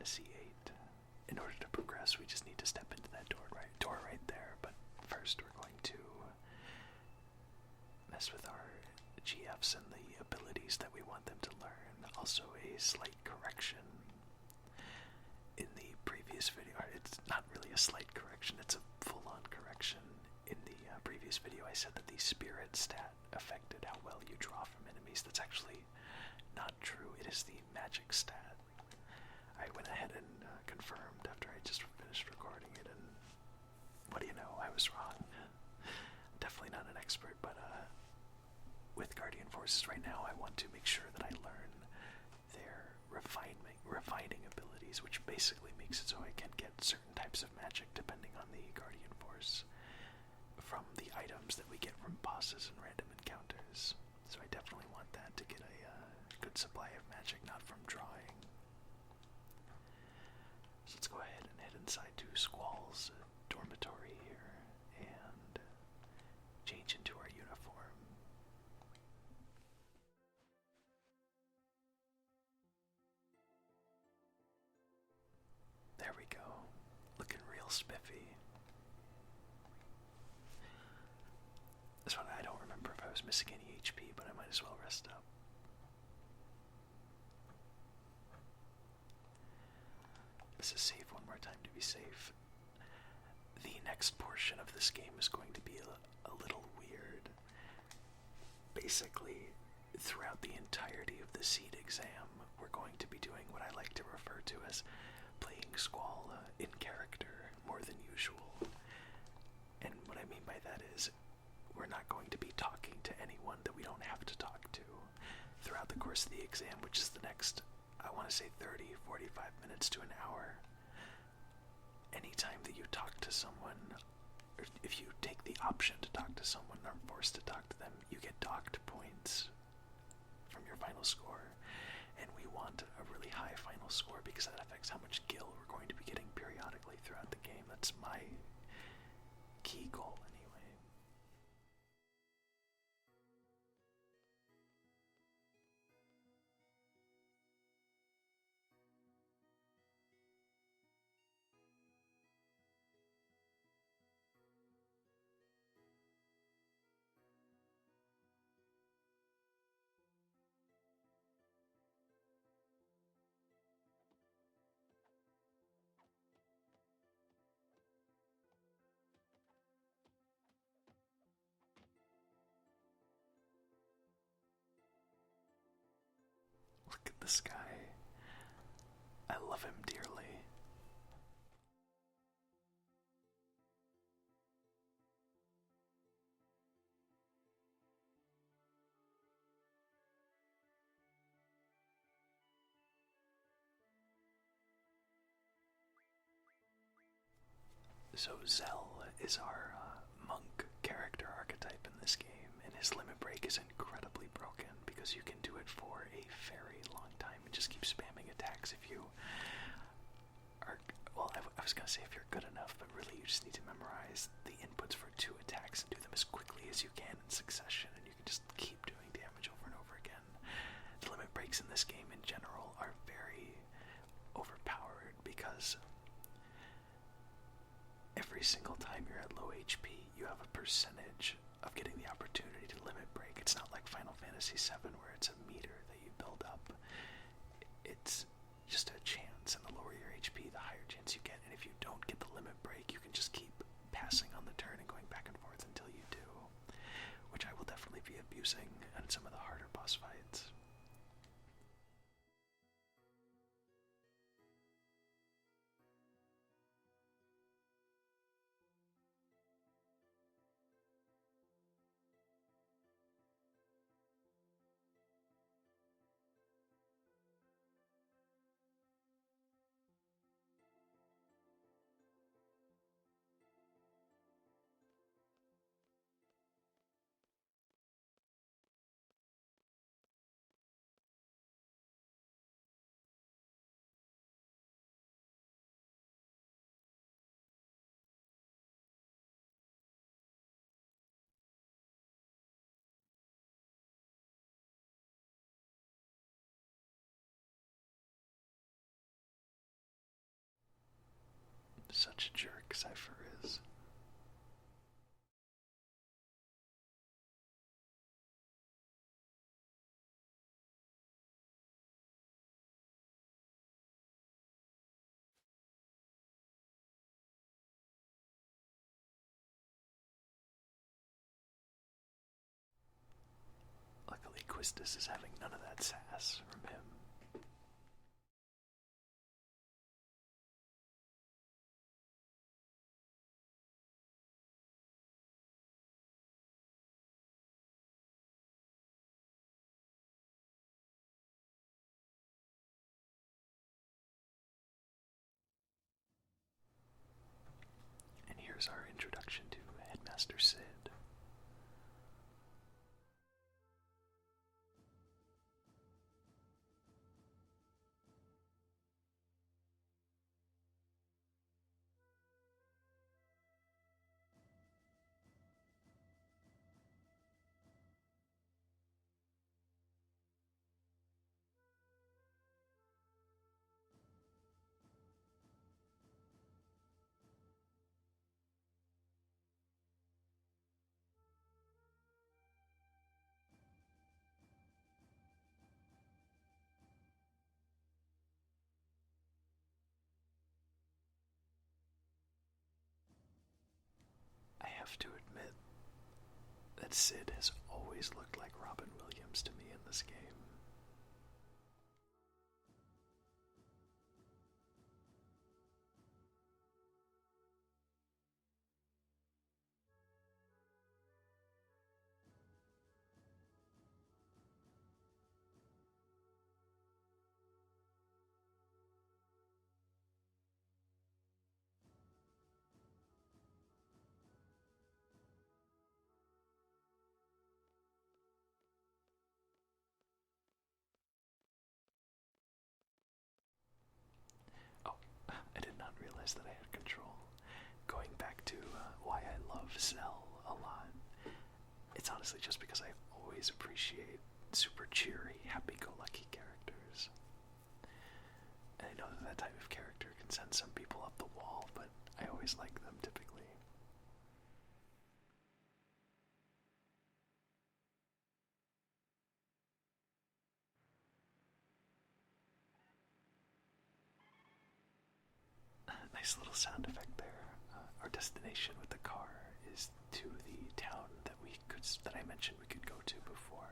Fantasy VIII. In order to progress, we just need to step into that door right there. But first, we're going to mess with our GFs and the abilities that we want them to learn. Also, a slight correction. In the previous video, it's not really a slight correction, it's a full-on correction. In the previous video, I said that the spirit stat affected how well you draw from enemies. That's actually not true. It is the magic stat. I went ahead and confirmed after I just finished recording it, and what do you know, I was wrong. Definitely not an expert, but with Guardian Forces right now, I want to make sure that I learn their refining abilities, which basically makes it so I can get certain types of magic depending on the Guardian Force from the items that we get from bosses and random encounters. So I definitely want that to get a good supply of magic, not from drawing. So let's go ahead and head inside to Squall's dormitory here and change into our uniform. There we go. Looking real spiffy. This one, I don't remember if I was missing any HP, but I might as well rest up. Let's just save one more time to be safe. The next portion of this game is going to be a little weird. Basically, throughout the entirety of the seed exam, we're going to be doing what I like to refer to as playing Squall in character more than usual. And what I mean by that is, we're not going to be talking to anyone that we don't have to talk to throughout the course of the exam, which is the next, I want to say 30, 45 minutes to an hour. Anytime that you talk to someone, or if you take the option to talk to someone or forced to talk to them, you get docked points from your final score. And we want a really high final score because that affects how much gil we're going to be getting periodically throughout the game. That's my key goal anyway. Look at this guy. I love him dearly. So Zell is our monk character archetype in this game, and his limit break is incredibly broken because you can do it for a very long time and just keep spamming attacks if you are, well, I was gonna say if you're good enough, but really you just need to memorize the inputs for 2 attacks and do them as quickly as you can in succession, and you can just keep doing damage over and over again. The limit breaks in this game in general are very overpowered because every single time you're at low HP, you have a percentage of getting the opportunity to limit break. It's not like Final Fantasy VII where it's a meter that you build up. It's just a chance, and the lower your HP, the higher chance you get. And if you don't get the limit break, you can just keep passing on the turn and going back and forth until you do, which I will definitely be abusing in some of the harder boss fights. Such a jerk, Cypher is. Luckily, Quistis is having none of that sass from him. And here's our introduction to Headmaster Sid. I have to admit that Sid has always looked like Robin Williams to me in this game. Oh, I did not realize that I had control. Going back to why I love Cell a lot, it's honestly just because I always appreciate super cheery, happy-go-lucky characters. And I know that type of character can send some people up the wall, but I always like them typically. Nice little sound effect there. Our destination with the car is to the town that I mentioned we could go to before.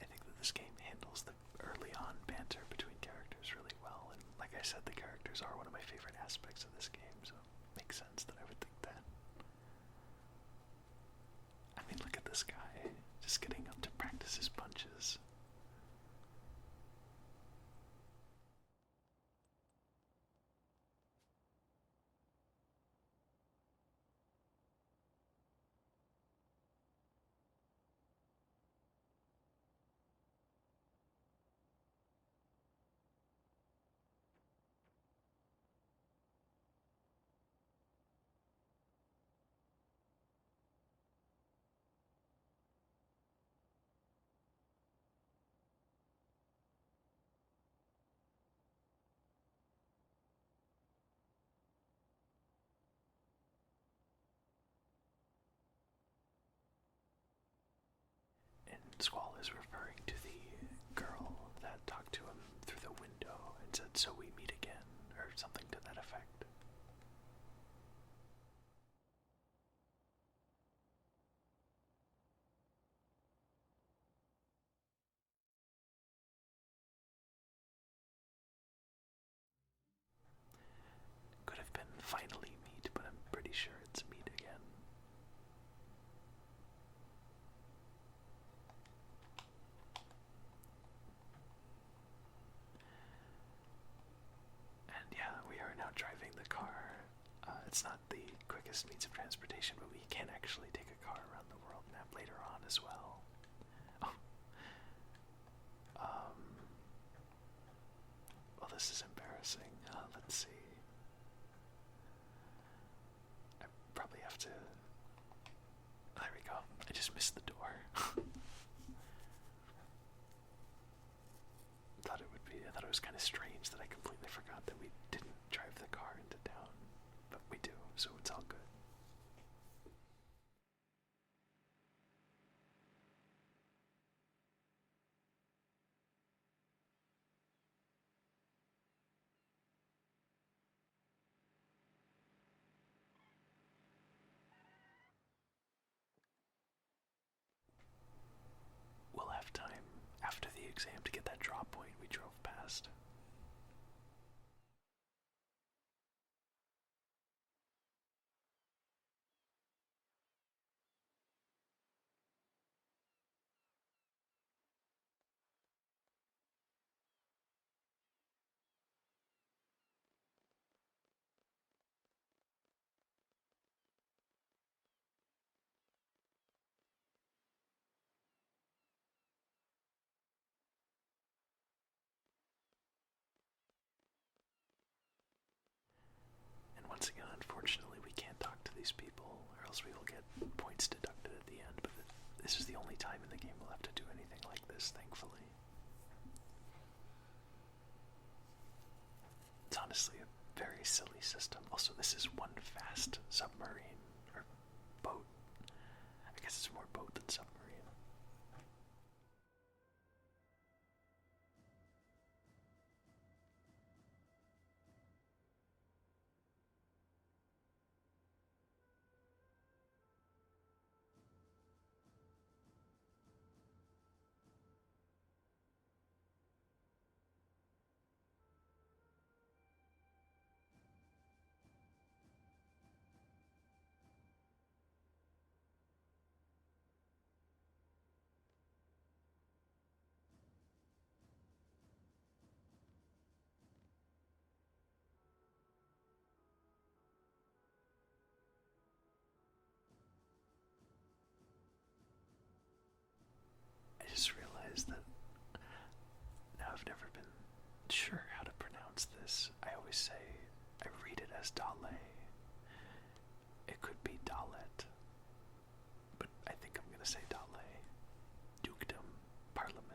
I think that this game handles the early on banter between characters really well, and like I said, the characters are one of my favorite aspects of this game, so it makes sense that I would think that. I mean, look at this guy, just getting up to practice his punches. And Squall is referring to the girl that talked to him through the window and said, "So we meet again," or something to that effect. Could have been finally meet, but I'm pretty sure it's meet again. quickest means of transportation, but we can actually take a car around the world map later on as well. Well, this is embarrassing. Let's see. I probably have to... There we go. I just missed the door. I thought it was kind of strange that I completely forgot that we didn't drive the car into town. But we do, so it's all good. We'll have time after the exam to get that drop point we drove past. And once again, unfortunately, we can't talk to these people, or else we will get points deducted at the end, but this is the only time in the game we'll have to do anything like this, thankfully. It's honestly a very silly system. Also, this is one fast submarine, or boat. I guess it's more boat than submarine. I just realized that now I've never been sure how to pronounce this. I always say, I read it as Dale. It could be Dalet, but I think I'm going to say Dale. Dukedom, Parliament.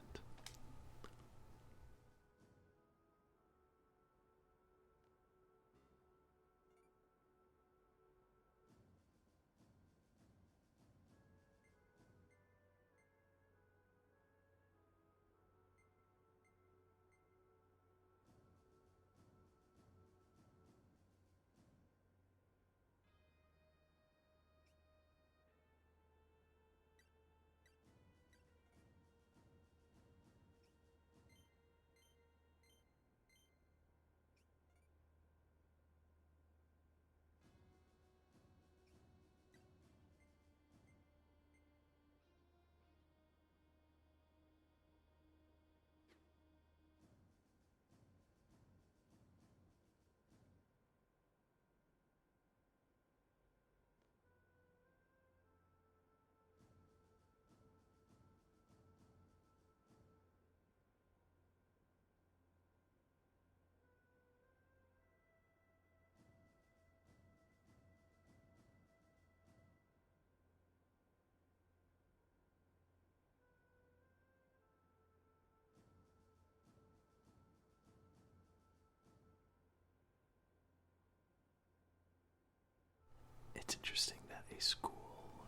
It's interesting that a school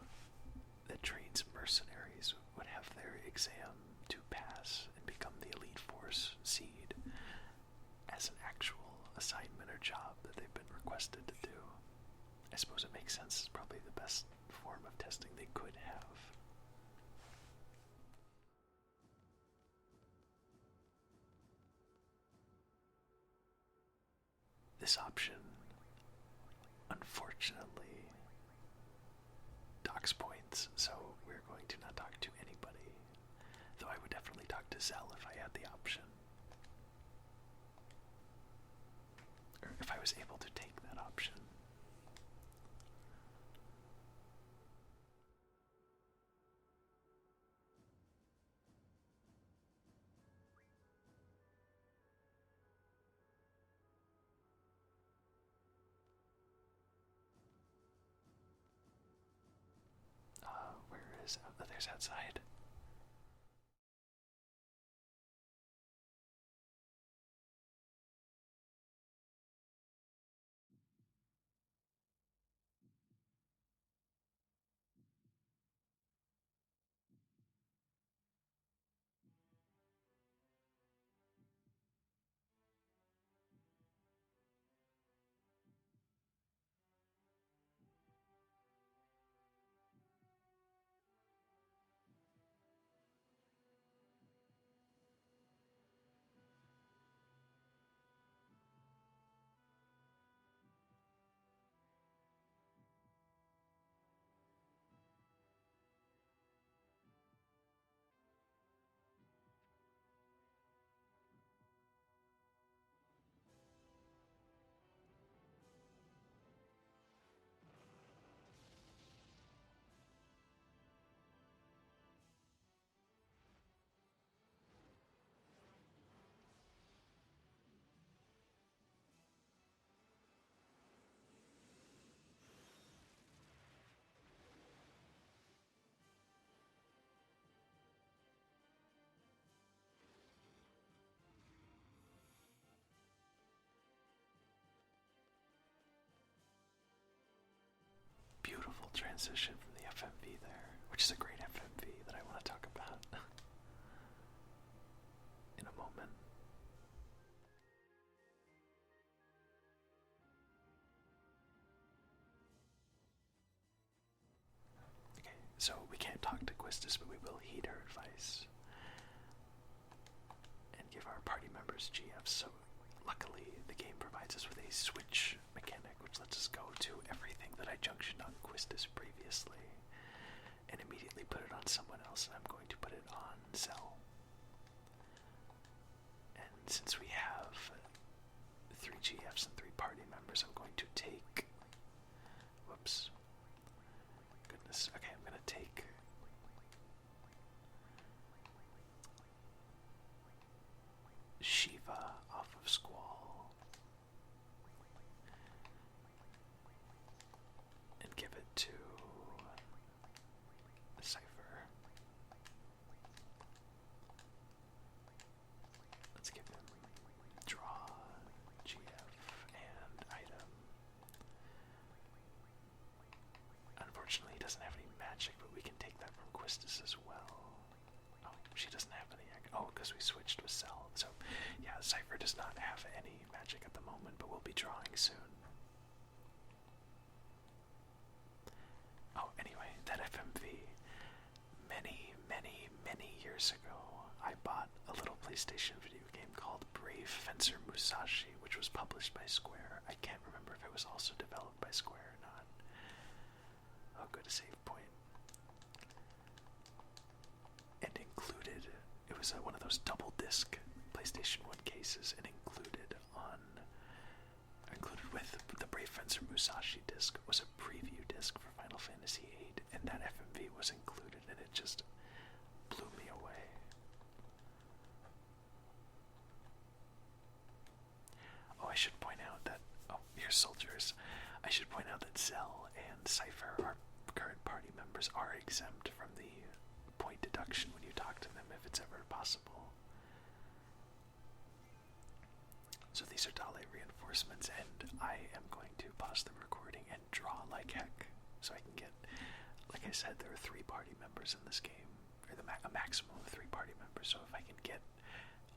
that trains mercenaries would have their exam to pass and become the elite force seed as an actual assignment or job that they've been requested to do. I suppose it makes sense. It's probably the best form of testing they could have. This option, unfortunately, docks points, so we're going to not talk to anybody. Though I would definitely talk to Zell if I had the option. Or if I was able to take that option. There's outside. Beautiful transition from the FMV there, which is a great FMV that I want to talk about in a moment. Okay, so we can't talk to Quistis, but we will heed her advice and give our party members GFs. So luckily, the game provides us with a switch mechanic, which lets us go to everything that I junctioned on Quistis previously and immediately put it on someone else, and I'm going to put it on Zell. And since we have 3 GFs and 3 party members, I'm going to take... Whoops. Goodness. Okay, I'm going to take... Shiva off of Squall and give it to Cypher. Let's give him draw, GF, and item. Unfortunately, he doesn't have any magic, but we can take that from Quistis as well. Oh, she doesn't have any. Oh, because we switched with Cell. So, yeah, Cypher does not have any magic at the moment, but we'll be drawing soon. Oh, anyway, that FMV. Many years ago, I bought a little PlayStation video game called Brave Fencer Musashi, which was published by Square. I can't remember if it was also developed by Square or not. Oh, good, a save point. And included, it was one of those double disc PlayStation 1 cases, and included with the Brave Fencer Musashi disc was a preview disc for Final Fantasy VIII, and that FMV was included, and it just blew me away. Oh, I should point out that, oh, here's soldiers. I should point out that Zell and Cypher, our current party members, are exempt from the point deduction when you talk to them, if it's ever possible. So these are Dale reinforcements, and I am going to pause the recording and draw like heck, so I can get, like I said, there are 3 party members in this game, or a maximum of 3 party members, so if I can get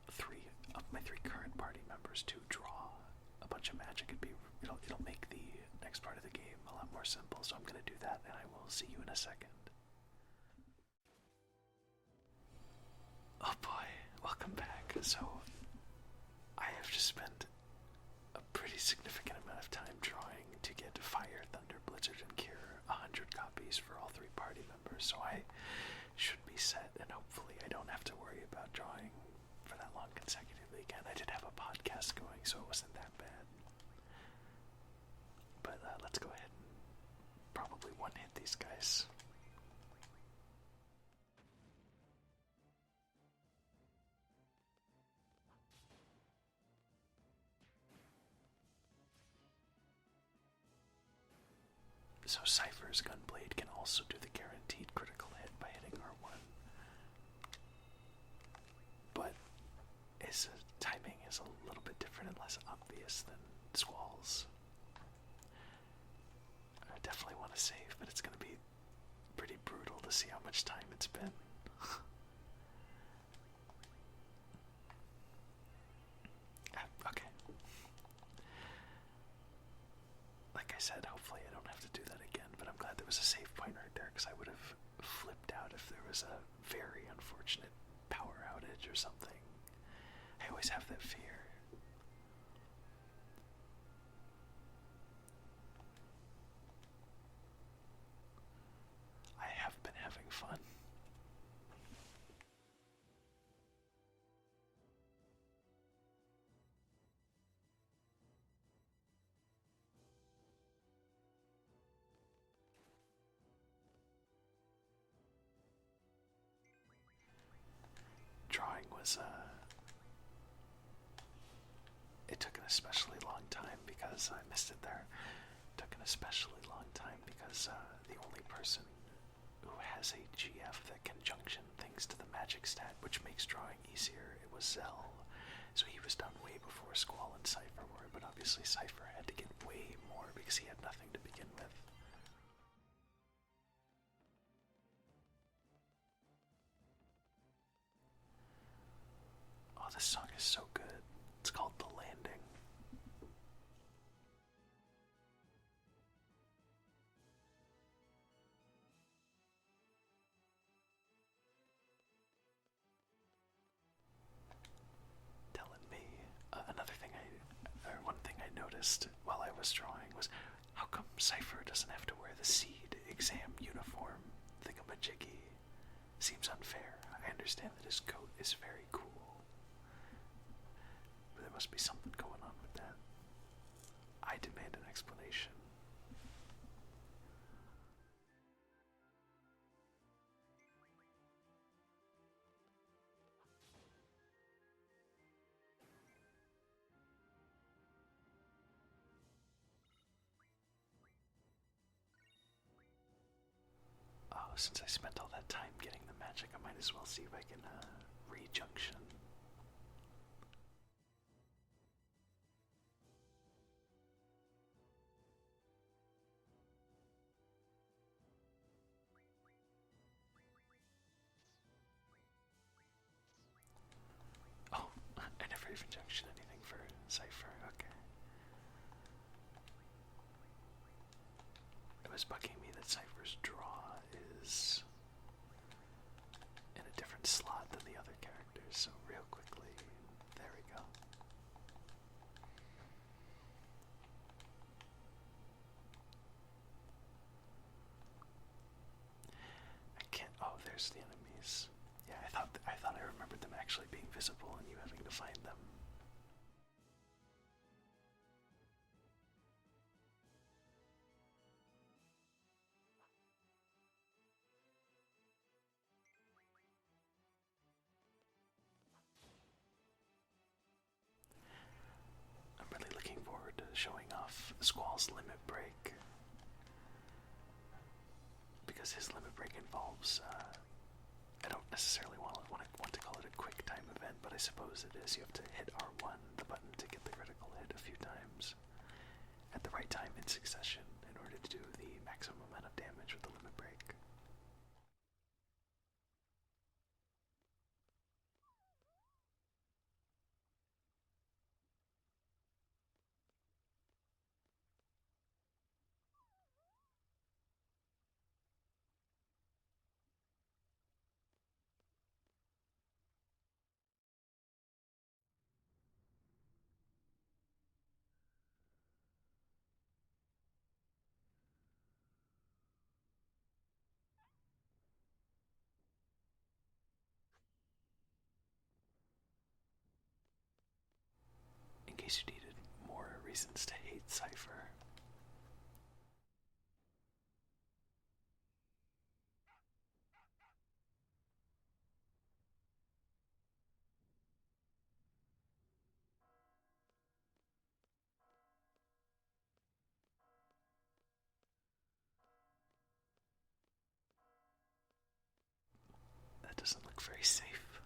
3 of my 3 current party members to draw a bunch of magic, it'll make the next part of the game a lot more simple, so I'm going to do that, and I will see you in a second. Oh boy, welcome back. So, I have just spent a pretty significant amount of time drawing to get Fire, Thunder, Blizzard, and Cure 100 copies for all 3 party members, so I should be set, and hopefully I don't have to worry about drawing for that long consecutively again. I did have a podcast going, so it wasn't that bad. But let's go ahead and probably one-hit these guys. So Cypher's Gunblade can also do the guaranteed critical hit by is a little bit different and less obvious than Squall's. I definitely want to save, but it's going to be pretty brutal to see how much time it's been. Okay. Like I said, hopefully I don't have to do that again, but I'm glad there was a save point right there, because I would have flipped out if there was a very unfortunate power outage or something. I always have that fear. I have been having fun. Drawing was, it took an especially long time because I missed it there. It took an especially long time because the only person who has a GF that can junction things to the magic stat, which makes drawing easier, it was Zell. So he was done way before Squall and Cypher were, but obviously Cypher had to get way more because he had nothing to begin with. Oh, this song is so good. It's called The Landing. Telling me. One thing I noticed while I was drawing was, how come Cypher doesn't have to wear the Seed exam uniform thingamajiggy? Seems unfair. I understand that his coat is very cool, but there must be something going on with that. I demand an explanation. Oh, since I spent all that time getting the magic, I might as well see if I can, re-junction. Oh, I never even junctioned anything for Cypher, okay. It was bugging me that Cypher's draw is in a different slot than the other characters, so real quickly, there we go. I can't, oh, there's the enemies. Yeah, I thought I remembered them actually being visible and you having to find them. I'm really looking forward to showing off Squall's limit break, because his limit break involves, I don't necessarily want to call it a quick time event, but I suppose it is. You have to hit R1, the button, to get the critical hit a few times at the right time in succession in order to do the maximum amount of damage with the limit break. In case you needed more reasons to hate Cypher. That doesn't look very safe.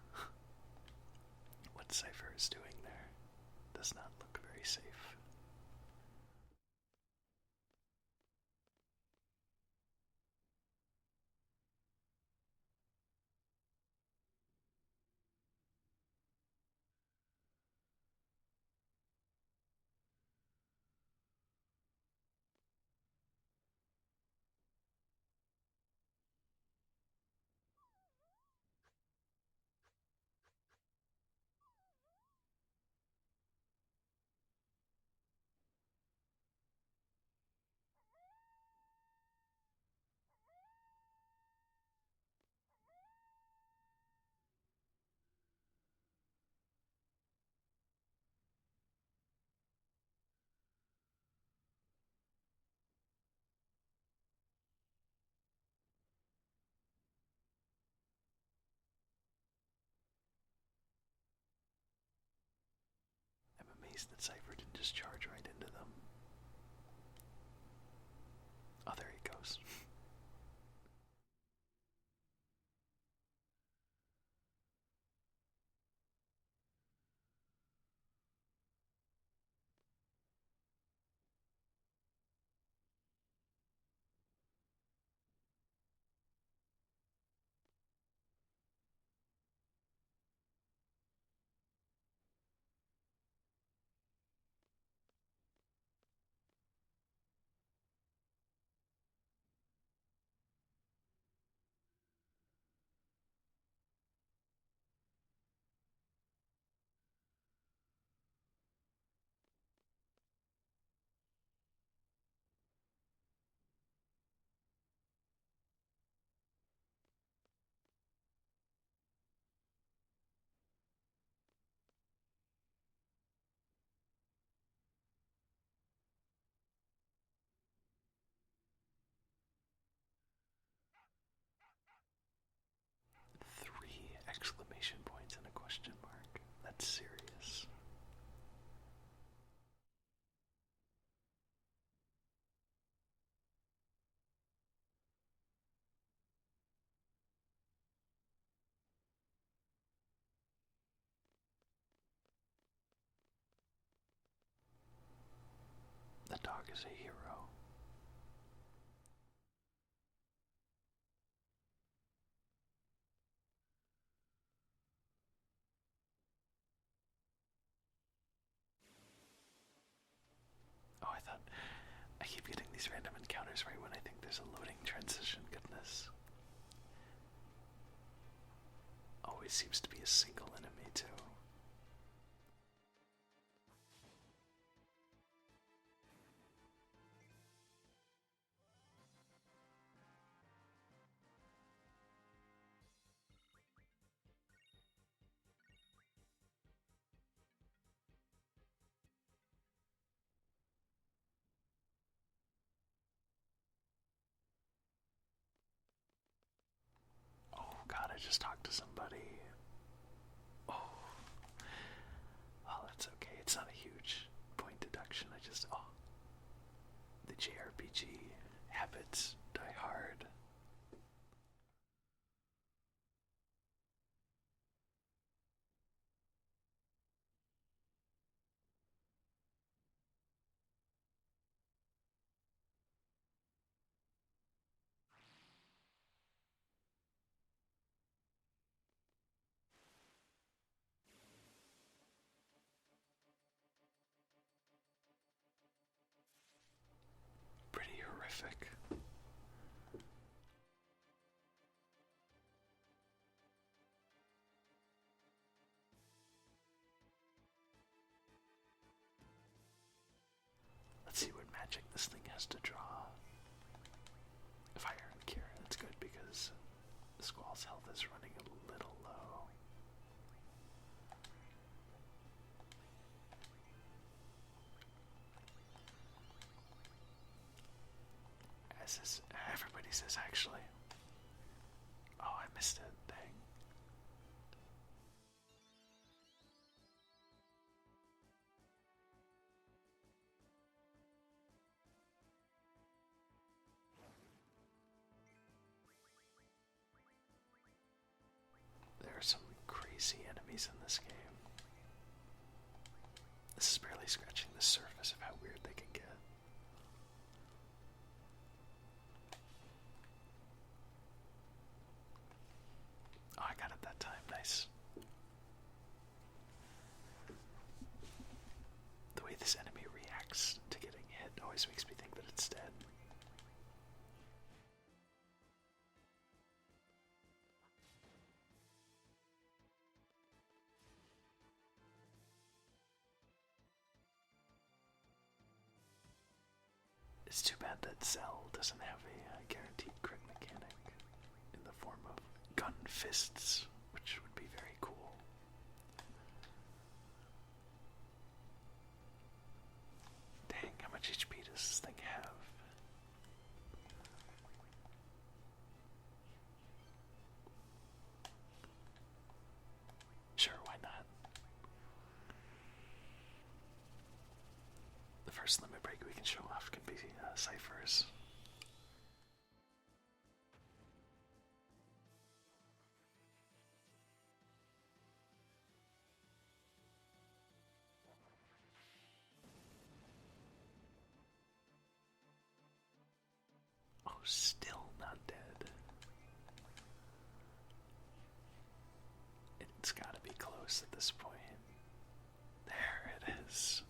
What Cypher is doing there. does not look very safe. I'm amazed that Cypher didn't just charge right into them. Oh, there he goes. Three exclamation points and a question mark. That's serious. The dog is a hero. Oh, I keep getting these random encounters right when I think there's a loading transition. Goodness. Always seems to be a single enemy, too. Oh god, I just talked to somebody. Oh. Well, that's okay. It's not a huge point deduction. The JRPG habits die hard. Pretty horrific. Let's see what magic this thing has to draw. Fire and Cure, that's good because Squall's health is running a little low. Everybody says actually. Oh, I missed it, dang. There are some crazy enemies in this game. This is barely scratching the surface of how weird they can get. Oh, I got it that time. Nice. The way this enemy reacts to getting hit always makes me think that it's dead. It's too bad that Zell doesn't have a guaranteed crit mechanic in the form of gun fists, which would be very cool. Dang, how much HP does this thing have? Sure, why not? The first limit break we can show off can be ciphers. Oh, still not dead. It's gotta be close at this point. There it is.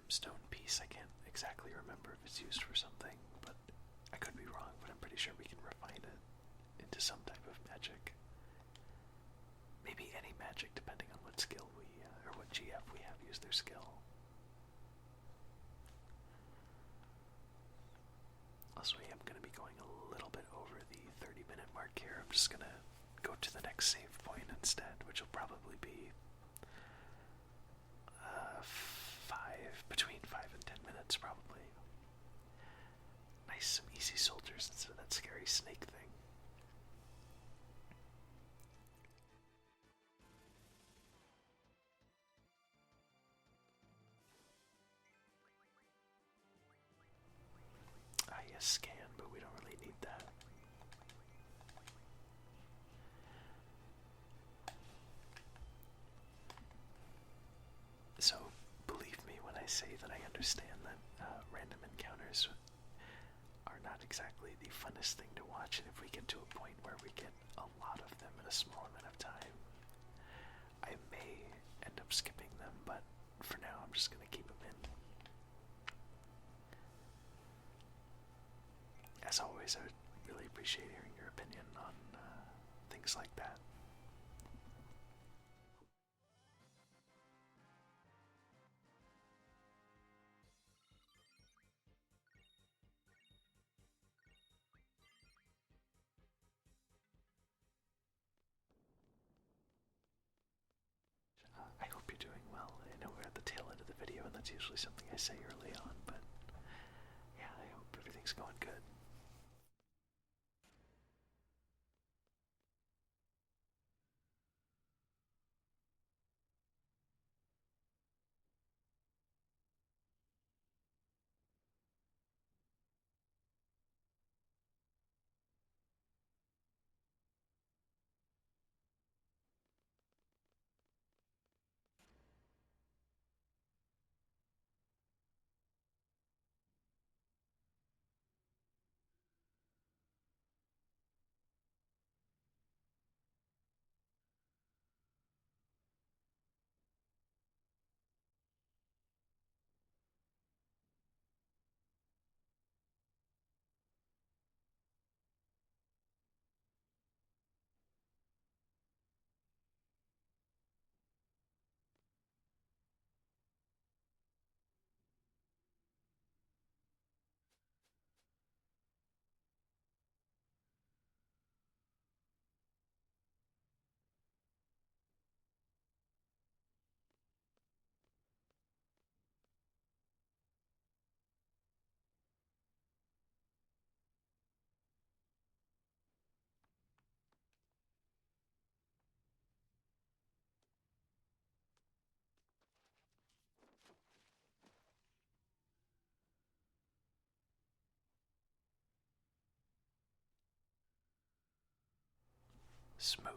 M-stone piece, I can't exactly remember if it's used for something, but I could be wrong, but I'm pretty sure we can refine it into some type of magic. Maybe any magic, depending on what skill we, or what GF we have use their skill. Also, I am going to be going a little bit over the 30-minute mark here. I'm just going to go to the next save point instead, which will probably be between 5 and 10 minutes, probably. Nice, some easy soldiers instead of that scary snake thing. Ah, yes, scan, but we don't really need that. So, believe me when I say that I understand that random encounters are not exactly the funnest thing to watch, and if we get to a point where we get a lot of them in a small amount of time, I may end up skipping them, but for now I'm just going to keep them in. As always, I would really appreciate hearing your opinion on things like that. I hope you're doing well. I know we're at the tail end of the video, and that's usually something I say early on, but yeah, I hope everything's going good. Smooth.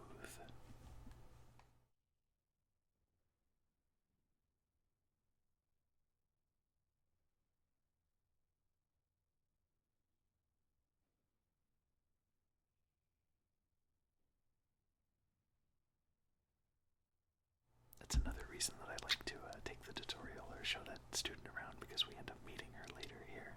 That's another reason that I like to take the tutorial or show that student around, because we end up meeting her later here.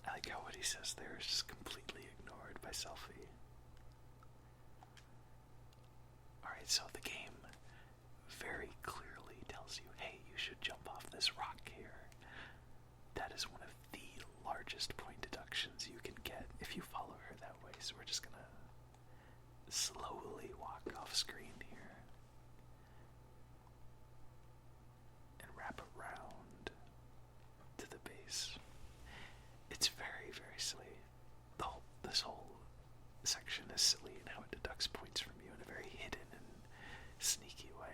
I like how what he says there is just completely ignored by Selfie. Alright, so the game very clearly tells you, hey, you should jump off this rock here. That is one of the largest point deductions you can get if you follow her that way. So we're just gonna slowly walk off screen here and wrap around to the base. It's very, very silly. This whole section is silly in how it deducts points from you in a very hidden and sneaky way.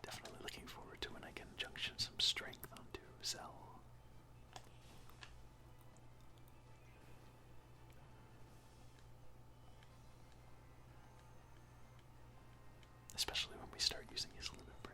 Definitely looking forward to when I can junction some strength onto Zell. Especially when we start using his limit break.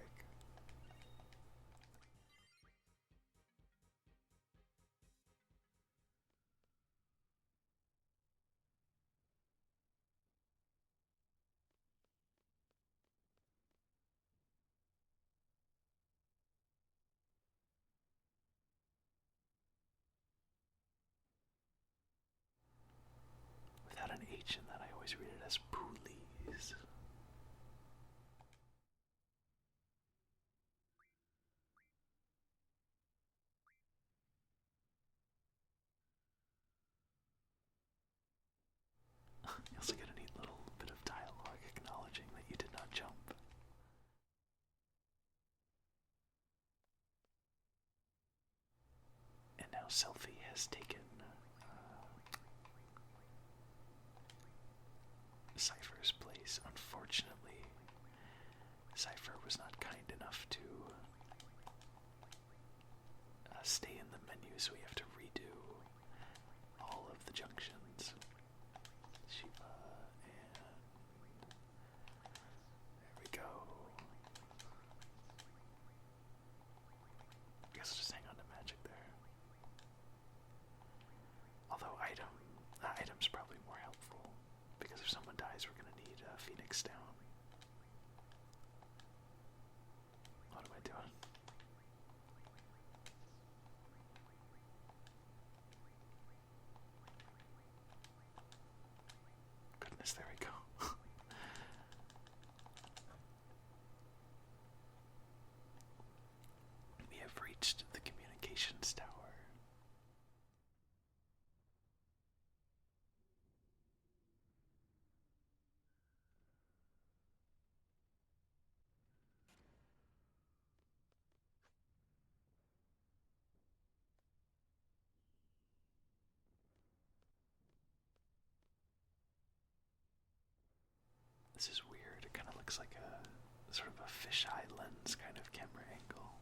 Without an H in that, I always read it as Poolies. You also get a neat little bit of dialogue acknowledging that you did not jump. And now Selfie has taken Cypher's place. Unfortunately, Cypher was not kind enough to stay in the menu, so we have to redo all of the junctions. Shiva, and there we go. I guess I'll just hang on to magic there. Although item's probably more helpful, because if someone dies, we're gonna need Phoenix down. What am I doing? Goodness, there we go. We have reached the communications tower. This is weird. It kind of looks like a sort of a fisheye lens kind of camera angle.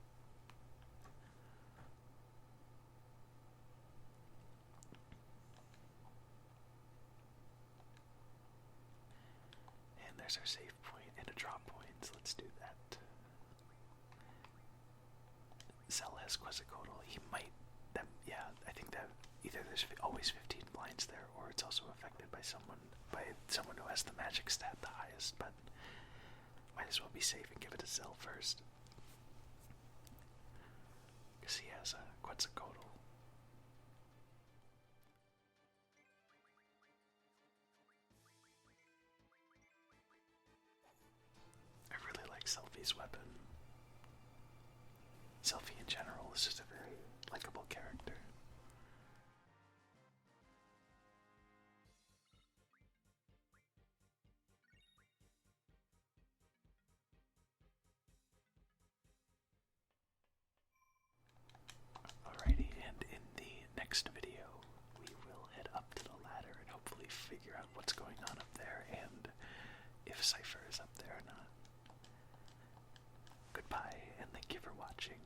And there's our save point and a drop point. So let's do that. Zell has Quetzalcoatl. He might. Yeah, I think that either there's always 15 blinds there, or it's also affected by someone who has the magic stat the highest. But might as well be safe and give it to Zell first, because he has a Quetzalcoatl. I really like Selfie figure out what's going on up there and if Cypher is up there or not. Goodbye, and thank you for watching.